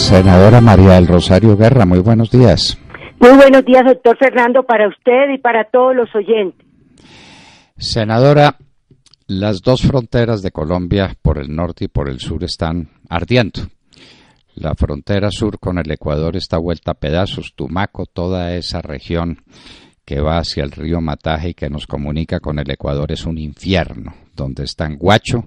Senadora María del Rosario Guerra, muy buenos días. Muy buenos días, doctor Fernando, para usted y para todos los oyentes. Senadora, las dos fronteras de Colombia, por el norte y por el sur, están ardiendo. La frontera sur con el Ecuador está vuelta a pedazos. Tumaco, toda esa región que va hacia el río Mataje y que nos comunica con el Ecuador, es un infierno, donde están Guacho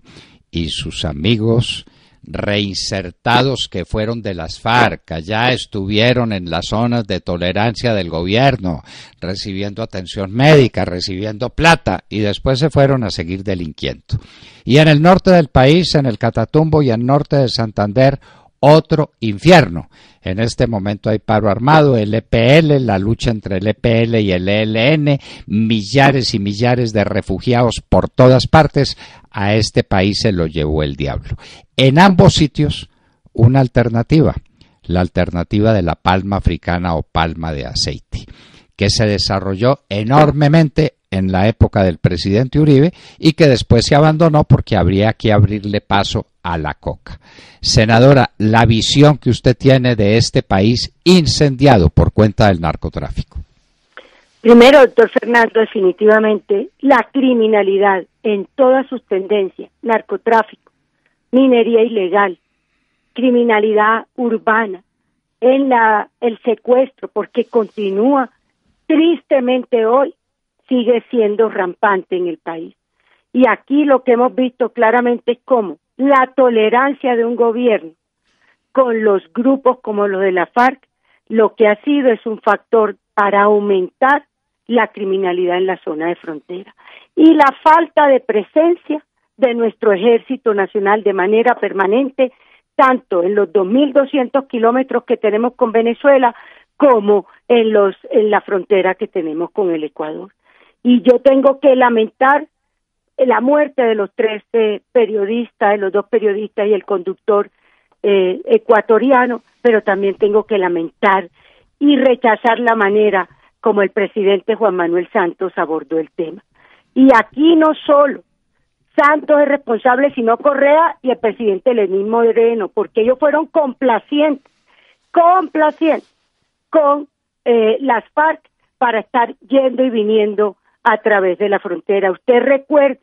y sus amigos reinsertados que fueron de las FARC, allá estuvieron en las zonas de tolerancia del gobierno, recibiendo atención médica, recibiendo plata, y después se fueron a seguir delinquiendo. Y en el norte del país, en el Catatumbo y en el norte de Santander, otro infierno. En este momento hay paro armado, el EPL, la lucha entre el EPL y el ELN, millares y millares de refugiados por todas partes. A este país se lo llevó el diablo. En ambos sitios, una alternativa, la alternativa de la palma africana o palma de aceite, que se desarrolló enormemente en la época del presidente Uribe y que después se abandonó porque habría que abrirle paso a la coca. Senadora, la visión que usted tiene de este país incendiado por cuenta del narcotráfico. Primero, doctor Fernando, definitivamente la criminalidad en todas sus tendencias, narcotráfico, minería ilegal, criminalidad urbana, el secuestro, porque continúa tristemente hoy, sigue siendo rampante en el país. Y aquí lo que hemos visto claramente es cómo la tolerancia de un gobierno con los grupos como los de la FARC, lo que ha sido es un factor para aumentar la criminalidad en la zona de frontera. Y la falta de presencia de nuestro Ejército Nacional de manera permanente, tanto en los 2.200 kilómetros que tenemos con Venezuela, como en la frontera que tenemos con el Ecuador. Y yo tengo que lamentar la muerte de los 13 periodistas, de los 2 periodistas y el conductor ecuatoriano, pero también tengo que lamentar y rechazar la manera como el presidente Juan Manuel Santos abordó el tema. Y aquí no solo Santos es responsable, sino Correa y el presidente Lenín Moreno, porque ellos fueron complacientes con las FARC para estar yendo y viniendo a través de la frontera. Usted recuerda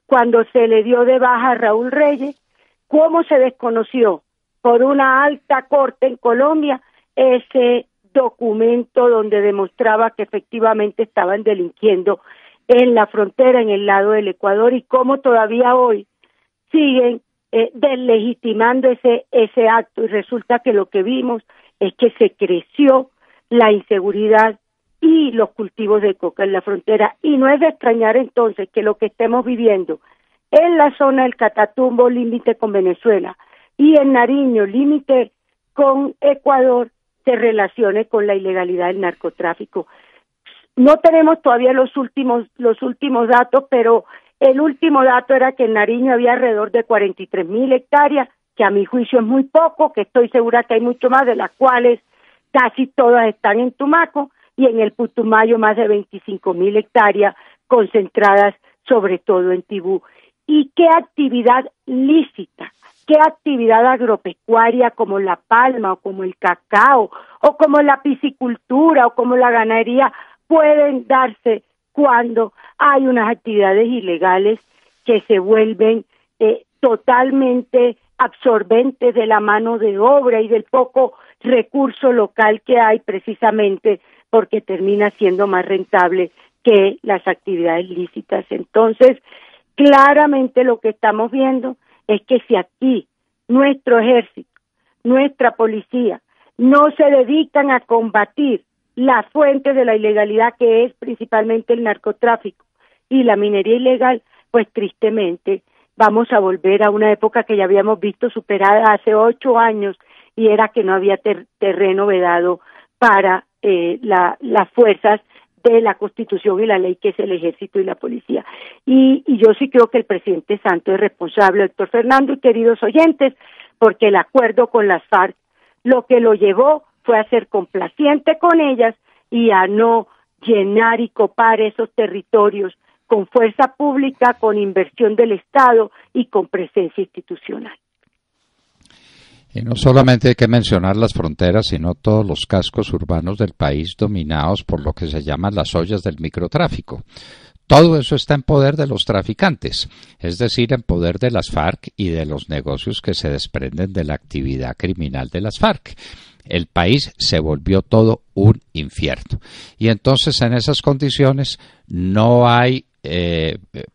cuando se le dio de baja a Raúl Reyes, cómo se desconoció por una alta corte en Colombia ese documento donde demostraba que efectivamente estaban delinquiendo en la frontera, en el lado del Ecuador, y cómo todavía hoy siguen deslegitimando ese acto, y resulta que lo que vimos es que se creció la inseguridad y los cultivos de coca en la frontera, y no es de extrañar entonces que lo que estemos viviendo en la zona del Catatumbo, límite con Venezuela, y en Nariño, límite con Ecuador, se relacione con la ilegalidad del narcotráfico. No tenemos todavía los últimos datos, pero el último dato era que en Nariño había alrededor de 43.000 hectáreas, que a mi juicio es muy poco, que estoy segura que hay mucho más, de las cuales casi todas están en Tumaco, y en el Putumayo más de 25.000 hectáreas concentradas sobre todo en Tibú. ¿Y qué actividad lícita, qué actividad agropecuaria como la palma o como el cacao o como la piscicultura o como la ganadería pueden darse cuando hay unas actividades ilegales que se vuelven totalmente absorbentes de la mano de obra y del poco recurso local que hay, precisamente porque termina siendo más rentable que las actividades lícitas? Entonces, claramente lo que estamos viendo es que si aquí nuestro ejército, nuestra policía, no se dedican a combatir las fuentes de la ilegalidad, que es principalmente el narcotráfico y la minería ilegal, pues tristemente vamos a volver a una época que ya habíamos visto superada hace 8 años, y era que no había terreno vedado para las fuerzas de la Constitución y la ley, que es el ejército y la policía. Y yo sí creo que el presidente Santos es responsable, doctor Fernando y queridos oyentes, porque el acuerdo con las FARC lo que lo llevó fue a ser complaciente con ellas y a no llenar y copar esos territorios con fuerza pública, con inversión del Estado y con presencia institucional. Y no solamente hay que mencionar las fronteras, sino todos los cascos urbanos del país dominados por lo que se llaman las ollas del microtráfico. Todo eso está en poder de los traficantes, es decir, en poder de las FARC y de los negocios que se desprenden de la actividad criminal de las FARC. El país se volvió todo un infierno. Y entonces en esas condiciones no hay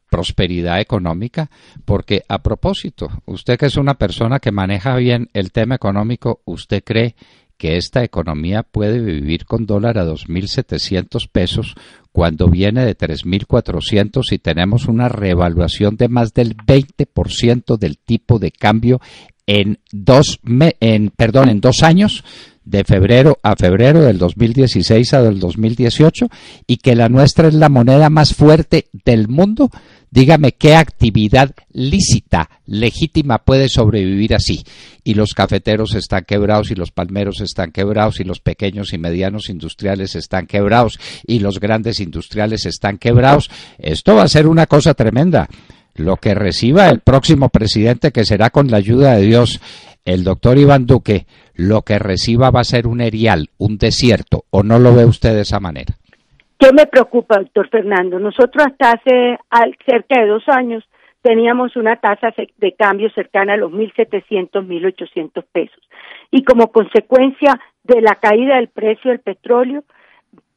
prosperidad económica, porque a propósito, usted que es una persona que maneja bien el tema económico, ¿usted cree que esta economía puede vivir con dólar a 2.700 pesos cuando viene de 3.400 y tenemos una revaluación de más del 20% del tipo de cambio en 2 años, de febrero a febrero del 2016 a del 2018, y que la nuestra es la moneda más fuerte del mundo? Dígame qué actividad lícita, legítima puede sobrevivir así. Y los cafeteros están quebrados, y los palmeros están quebrados, y los pequeños y medianos industriales están quebrados, y los grandes industriales están quebrados. Esto va a ser una cosa tremenda. Lo que reciba el próximo presidente, que será con la ayuda de Dios, el doctor Iván Duque, lo que reciba va a ser un erial, un desierto. ¿O no lo ve usted de esa manera? ¿Qué me preocupa, doctor Fernando? Nosotros hasta hace cerca de 2 años teníamos una tasa de cambio cercana a los 1.700, 1.800 pesos. Y como consecuencia de la caída del precio del petróleo,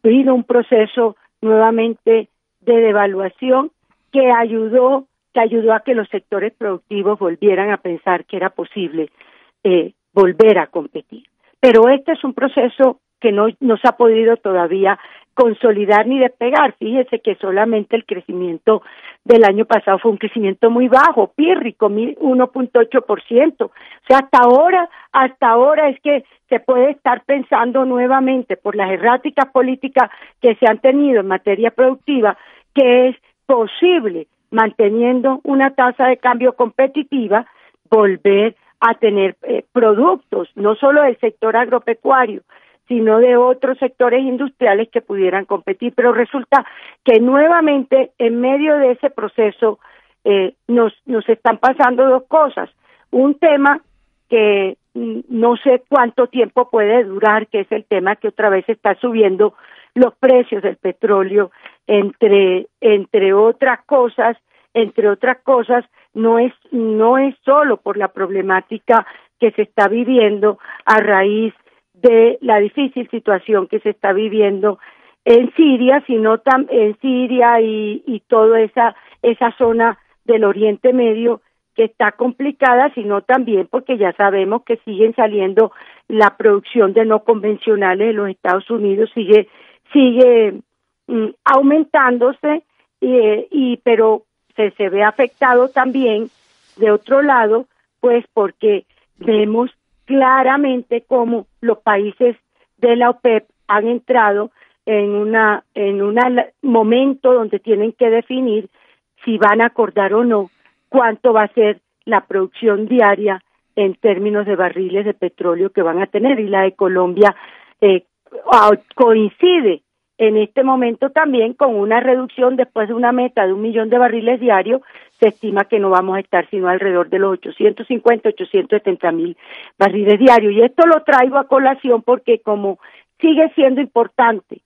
vino un proceso nuevamente de devaluación que ayudó a que los sectores productivos volvieran a pensar que era posible volver a competir. Pero este es un proceso que no se ha podido todavía consolidar ni despegar. Fíjese que solamente el crecimiento del año pasado fue un crecimiento muy bajo, pírrico, 1.8%. O sea, hasta ahora es que se puede estar pensando nuevamente, por las erráticas políticas que se han tenido en materia productiva, que es posible, manteniendo una tasa de cambio competitiva, volver a tener productos, no solo del sector agropecuario, sino de otros sectores industriales que pudieran competir. Pero resulta que nuevamente en medio de ese proceso nos están pasando dos cosas. Un tema que no sé cuánto tiempo puede durar, que es el tema que otra vez está subiendo los precios del petróleo, entre otras cosas, no es solo por la problemática que se está viviendo a raíz de la difícil situación que se está viviendo en Siria, sino en Siria y toda esa zona del Oriente Medio que está complicada, sino también porque ya sabemos que siguen saliendo la producción de no convencionales de los Estados Unidos, sigue aumentándose, pero se ve afectado también de otro lado, pues porque vemos claramente cómo los países de la OPEP han entrado en un momento donde tienen que definir si van a acordar o no cuánto va a ser la producción diaria en términos de barriles de petróleo que van a tener, y la de Colombia coincide en este momento también con una reducción después de una meta de 1 millón de barriles diarios. Se estima que no vamos a estar sino alrededor de los 850, 870 mil barriles diarios. Y esto lo traigo a colación porque como sigue siendo importante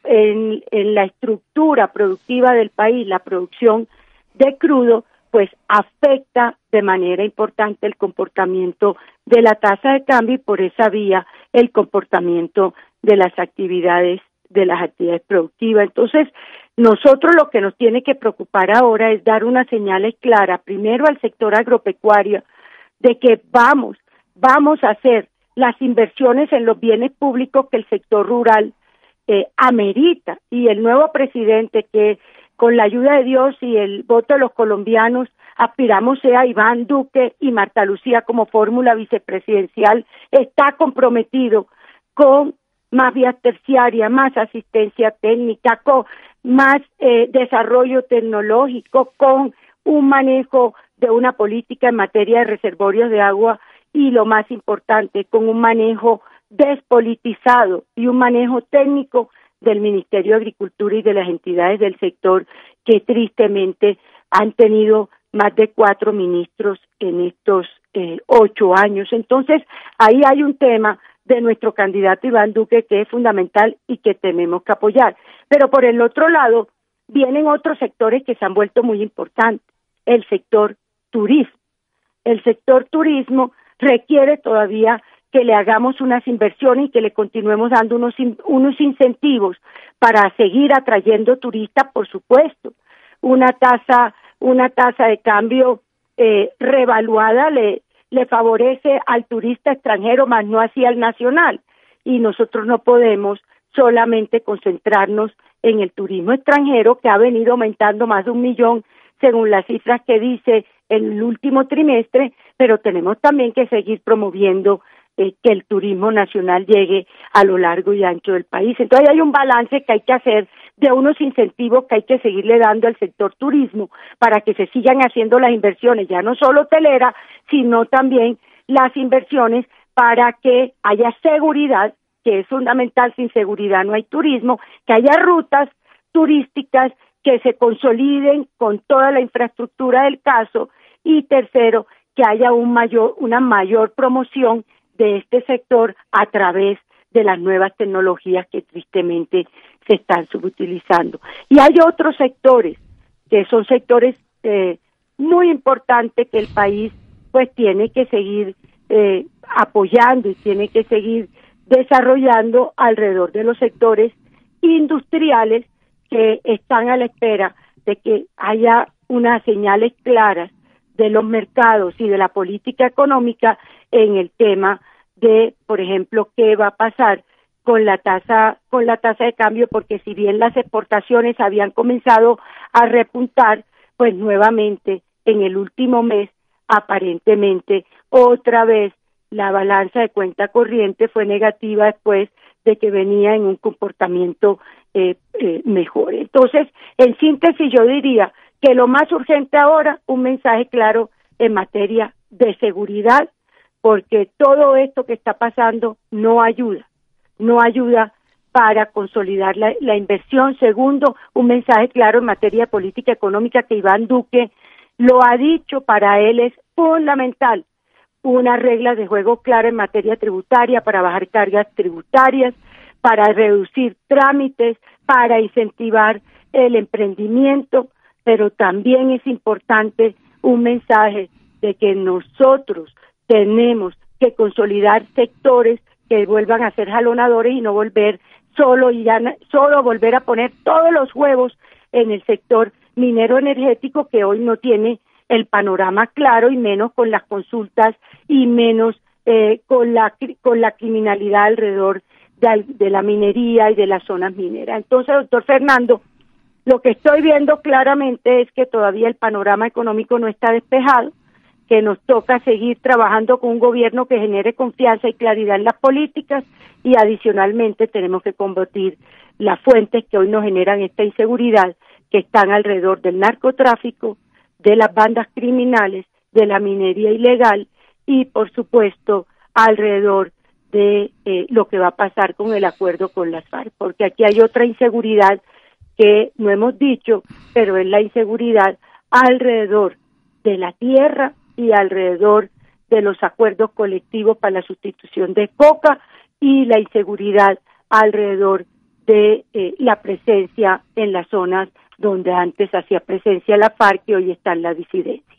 en la estructura productiva del país, la producción de crudo, pues afecta de manera importante el comportamiento de la tasa de cambio y por esa vía el comportamiento de las actividades productivas. Entonces, nosotros lo que nos tiene que preocupar ahora es dar unas señales claras, primero al sector agropecuario, de que vamos a hacer las inversiones en los bienes públicos que el sector rural amerita, y el nuevo presidente, que con la ayuda de Dios y el voto de los colombianos aspiramos sea Iván Duque, y Marta Lucía como fórmula vicepresidencial, está comprometido con más vías terciarias, más asistencia técnica, con más desarrollo tecnológico, con un manejo de una política en materia de reservorios de agua y, lo más importante, con un manejo despolitizado y un manejo técnico del Ministerio de Agricultura y de las entidades del sector, que tristemente han tenido más de 4 ministros en 8 años. Entonces, ahí hay un tema de nuestro candidato Iván Duque que es fundamental y que tenemos que apoyar. Pero por el otro lado, vienen otros sectores que se han vuelto muy importantes. El sector turismo. El sector turismo requiere todavía que le hagamos unas inversiones y que le continuemos dando unos incentivos para seguir atrayendo turistas, por supuesto. Una tasa de cambio revaluada le favorece al turista extranjero, más no así al nacional. Y nosotros no podemos solamente concentrarnos en el turismo extranjero, que ha venido aumentando más de 1 millón, según las cifras que dice el último trimestre, pero tenemos también que seguir promoviendo que el turismo nacional llegue a lo largo y ancho del país. Entonces hay un balance que hay que hacer de unos incentivos que hay que seguirle dando al sector turismo para que se sigan haciendo las inversiones, ya no solo hotelera, sino también las inversiones para que haya seguridad, que es fundamental. Sin seguridad no hay turismo, que haya rutas turísticas que se consoliden con toda la infraestructura del caso, y tercero, que haya una mayor promoción de este sector a través de las nuevas tecnologías que tristemente se están subutilizando. Y hay otros sectores que son sectores muy importantes que el país pues tiene que seguir apoyando y tiene que seguir desarrollando alrededor de los sectores industriales que están a la espera de que haya unas señales claras de los mercados y de la política económica en el tema de, por ejemplo, qué va a pasar con la tasa de cambio, porque si bien las exportaciones habían comenzado a repuntar, pues nuevamente en el último mes aparentemente otra vez la balanza de cuenta corriente fue negativa después de que venía en un comportamiento mejor. Entonces, en síntesis, yo diría que lo más urgente ahora, un mensaje claro en materia de seguridad, porque todo esto que está pasando no ayuda para consolidar la inversión. Segundo, un mensaje claro en materia de política económica, que Iván Duque lo ha dicho, para él es fundamental unas reglas de juego claras en materia tributaria para bajar cargas tributarias, para reducir trámites, para incentivar el emprendimiento, pero también es importante un mensaje de que nosotros tenemos que consolidar sectores que vuelvan a ser jalonadores y no volver solo volver a poner todos los huevos en el sector minero energético, que hoy no tiene el panorama claro, y menos con las consultas y menos con la criminalidad alrededor de la minería y de las zonas mineras. Entonces, doctor Fernando, lo que estoy viendo claramente es que todavía el panorama económico no está despejado, que nos toca seguir trabajando con un gobierno que genere confianza y claridad en las políticas, y adicionalmente tenemos que combatir las fuentes que hoy nos generan esta inseguridad, que están alrededor del narcotráfico, de las bandas criminales, de la minería ilegal y, por supuesto, alrededor de lo que va a pasar con el acuerdo con las FARC, porque aquí hay otra inseguridad que no hemos dicho, pero es la inseguridad alrededor de la tierra y alrededor de los acuerdos colectivos para la sustitución de coca, y la inseguridad alrededor de la presencia en las zonas donde antes hacía presencia la FARC y hoy está en la disidencia.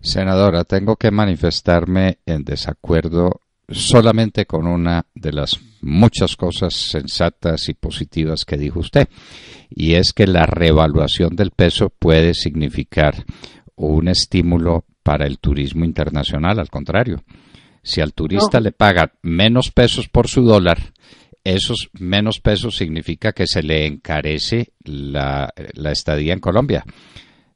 Senadora, tengo que manifestarme en desacuerdo solamente con una de las muchas cosas sensatas y positivas que dijo usted, y es que la revaluación del peso puede significar un estímulo para el turismo internacional. Al contrario, si al turista le pagan menos pesos por su dólar, esos menos pesos significa que se le encarece la estadía en Colombia.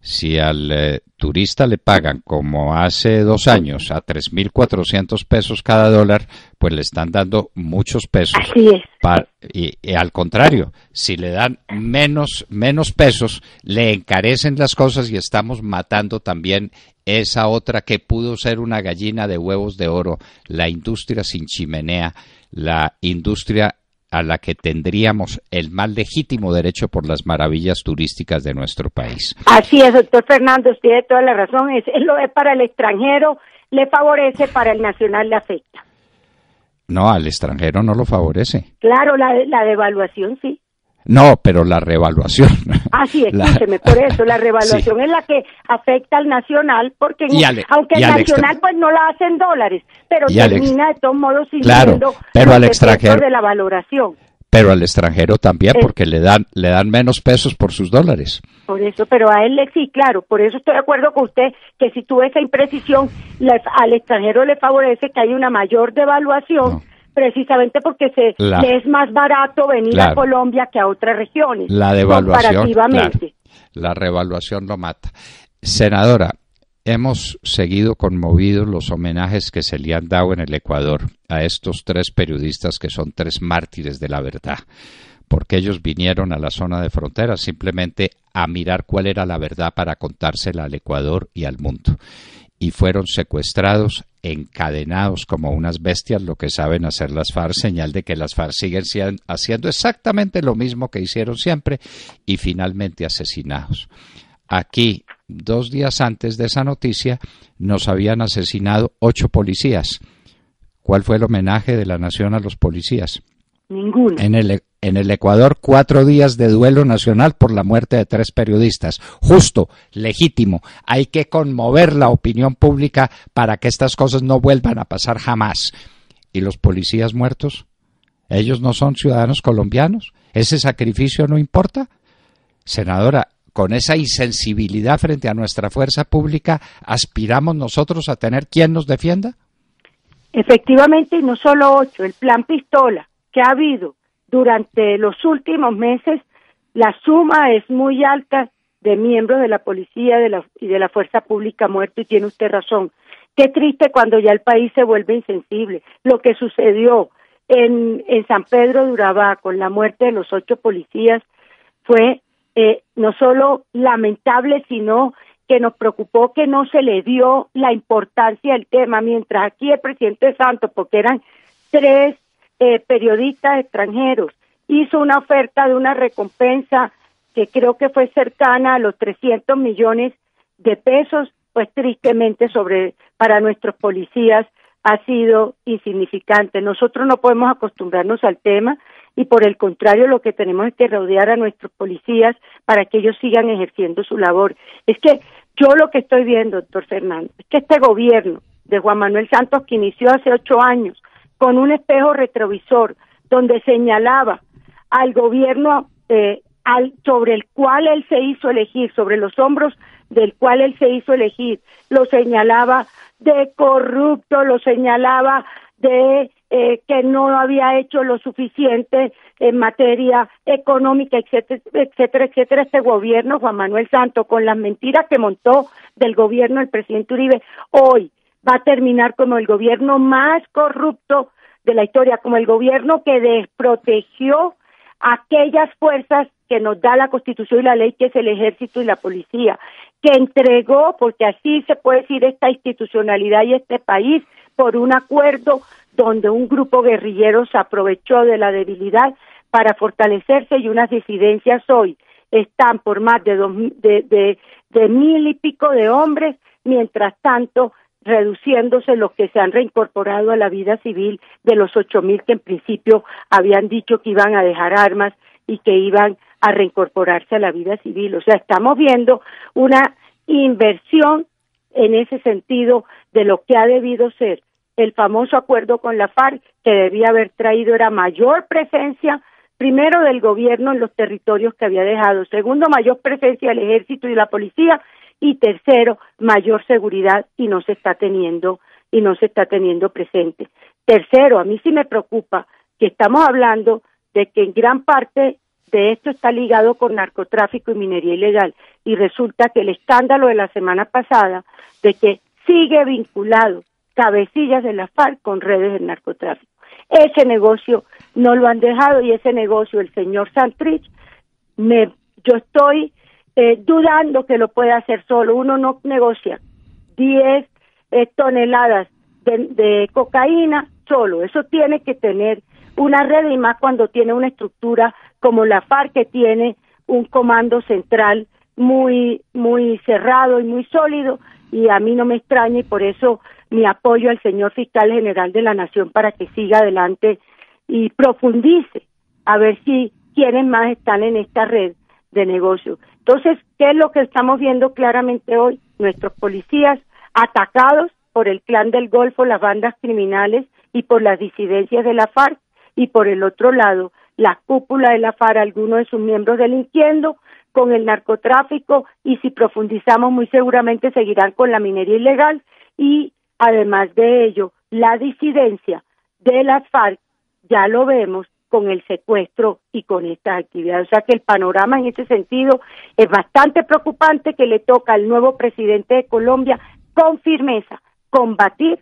Si al turista le pagan, como hace 2 años, a 3.400 pesos cada dólar, pues le están dando muchos pesos. Así es. Y al contrario, si le dan menos pesos, le encarecen las cosas, y estamos matando también esa otra que pudo ser una gallina de huevos de oro, la industria sin chimenea, la industria a la que tendríamos el más legítimo derecho por las maravillas turísticas de nuestro país. Así es, doctor Fernando, usted tiene toda la razón. Lo es para el extranjero, le favorece, para el nacional le afecta. No, al extranjero no lo favorece. Claro, la devaluación sí. No, pero la revaluación. Ah, sí, escúcheme, por eso, la revaluación es la que afecta al nacional, porque aunque el nacional pues no la hace en dólares, pero termina de todos modos sirviendo pero al extranjero de la valoración. Pero al extranjero también, porque le dan menos pesos por sus dólares. Por eso, pero a él sí, claro, por eso estoy de acuerdo con usted, que si tuvo esa imprecisión, al extranjero le favorece que haya una mayor devaluación, no. Precisamente porque le es más barato venir a Colombia que a otras regiones. La devaluación, comparativamente. La revaluación lo mata. Senadora, hemos seguido conmovidos los homenajes que se le han dado en el Ecuador a estos 3 periodistas que son 3 mártires de la verdad, porque ellos vinieron a la zona de frontera simplemente a mirar cuál era la verdad para contársela al Ecuador y al mundo. Y fueron secuestrados, encadenados como unas bestias, lo que saben hacer las FARC, señal de que las FARC siguen haciendo exactamente lo mismo que hicieron siempre, y finalmente asesinados. Aquí, 2 días antes de esa noticia, nos habían asesinado 8 policías. ¿Cuál fue el homenaje de la nación a los policías? Ninguno. En el Ecuador, 4 días de duelo nacional por la muerte de 3 periodistas. Justo, legítimo. Hay que conmover la opinión pública para que estas cosas no vuelvan a pasar jamás. ¿Y los policías muertos? ¿Ellos no son ciudadanos colombianos? ¿Ese sacrificio no importa? Senadora, con esa insensibilidad frente a nuestra fuerza pública, ¿aspiramos nosotros a tener quien nos defienda? Efectivamente, y no solo 8, el plan Pistola que ha habido durante los últimos meses, la suma es muy alta de miembros de la policía y de la fuerza pública muertos, y tiene usted razón. Qué triste cuando ya el país se vuelve insensible. Lo que sucedió en San Pedro de Urabá con la muerte de los 8 policías fue no solo lamentable, sino que nos preocupó que no se le dio la importancia del tema, mientras aquí el presidente Santos, porque eran 3 periodistas extranjeros, hizo una oferta de una recompensa que creo que fue cercana a los 300 millones de pesos, pues tristemente para nuestros policías ha sido insignificante. Nosotros no podemos acostumbrarnos al tema, y por el contrario lo que tenemos es que rodear a nuestros policías para que ellos sigan ejerciendo su labor. Es que yo lo que estoy viendo, doctor Fernando, es que este gobierno de Juan Manuel Santos, que inició hace 8 años, con un espejo retrovisor, donde señalaba al gobierno sobre el cual él se hizo elegir, sobre los hombros del cual él se hizo elegir, lo señalaba de corrupto, lo señalaba de que no había hecho lo suficiente en materia económica, etcétera, etcétera, etcétera. Este gobierno, Juan Manuel Santos, con las mentiras que montó del gobierno del presidente Uribe, hoy va a terminar como el gobierno más corrupto de la historia, como el gobierno que desprotegió aquellas fuerzas que nos da la Constitución y la ley, que es el Ejército y la Policía, que entregó, porque así se puede decir, esta institucionalidad y este país por un acuerdo donde un grupo guerrillero se aprovechó de la debilidad para fortalecerse, y unas disidencias hoy están por más de 1,000 y pico de hombres, mientras tanto reduciéndose los que se han reincorporado a la vida civil de los 8,000 que en principio habían dicho que iban a dejar armas y que iban a reincorporarse a la vida civil. O sea, estamos viendo una inversión en ese sentido de lo que ha debido ser el famoso acuerdo con la FARC, que debía haber traído era mayor presencia, primero del gobierno en los territorios que había dejado, segundo, mayor presencia del Ejército y la Policía, y tercero, mayor seguridad, y no se está teniendo presente. Tercero, a mí sí me preocupa que estamos hablando de que en gran parte de esto está ligado con narcotráfico y minería ilegal, y resulta que el escándalo de la semana pasada de que sigue vinculado cabecillas de la FARC con redes del narcotráfico. Ese negocio no lo han dejado, y ese negocio el señor Santrich, yo estoy dudando que lo pueda hacer solo. Uno no negocia 10 toneladas de cocaína solo, eso tiene que tener una red, y más cuando tiene una estructura como la FARC, que tiene un comando central muy cerrado y muy sólido, y a mí no me extraña, y por eso mi apoyo al señor fiscal general de la Nación para que siga adelante y profundice a ver si quiénes más están en esta red de negocio. Entonces, ¿qué es lo que estamos viendo claramente hoy? Nuestros policías atacados por el Clan del Golfo, las bandas criminales y por las disidencias de la FARC, y por el otro lado, la cúpula de la FARC, algunos de sus miembros delinquiendo con el narcotráfico, y si profundizamos muy seguramente seguirán con la minería ilegal, y además de ello, la disidencia de las FARC, ya lo vemos con el secuestro y con estas actividades. O sea que el panorama en ese sentido es bastante preocupante, que le toca al nuevo presidente de Colombia con firmeza combatir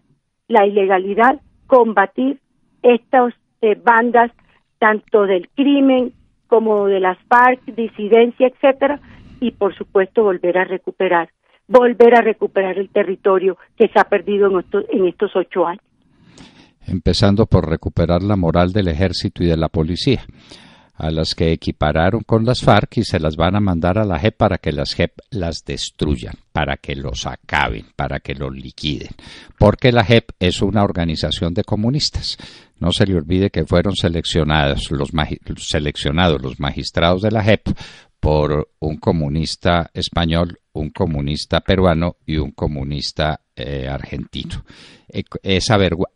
la ilegalidad, combatir estas bandas tanto del crimen como de las FARC, disidencia, etcétera, y por supuesto volver a recuperar el territorio que se ha perdido en estos 8 años. Empezando por recuperar la moral del ejército y de la policía, a las que equipararon con las FARC y se las van a mandar a la JEP para que las JEP las destruyan, para que los acaben, para que los liquiden, porque la JEP es una organización de comunistas. No se le olvide que fueron seleccionados los magistrados de la JEP por un comunista español, un comunista peruano y un comunista argentino.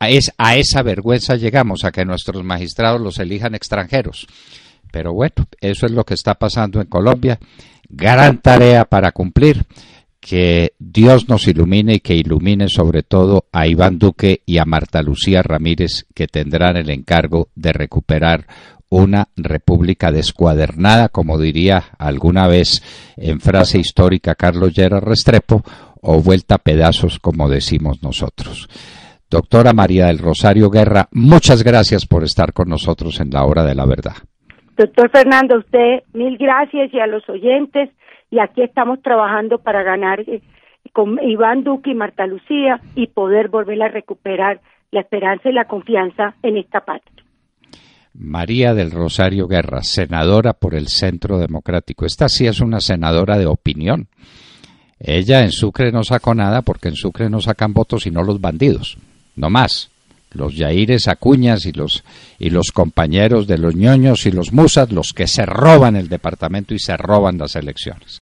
A esa vergüenza llegamos, a que nuestros magistrados los elijan extranjeros. Pero bueno, eso es lo que está pasando en Colombia. Gran tarea para cumplir. Que Dios nos ilumine y que ilumine sobre todo a Iván Duque y a Marta Lucía Ramírez, que tendrán el encargo de recuperar una república descuadernada, como diría alguna vez en frase histórica Carlos Lleras Restrepo, o vuelta a pedazos, como decimos nosotros. Doctora María del Rosario Guerra, muchas gracias por estar con nosotros en La Hora de la Verdad. Doctor Fernando, a usted mil gracias, y a los oyentes, y aquí estamos trabajando para ganar con Iván Duque y Marta Lucía y poder volver a recuperar la esperanza y la confianza en esta patria. María del Rosario Guerra, senadora por el Centro Democrático. Esta sí es una senadora de opinión. Ella en Sucre no sacó nada, porque en Sucre no sacan votos sino los bandidos, no más. Los Yaires Acuñas y los compañeros de los ñoños y los musas, los que se roban el departamento y se roban las elecciones.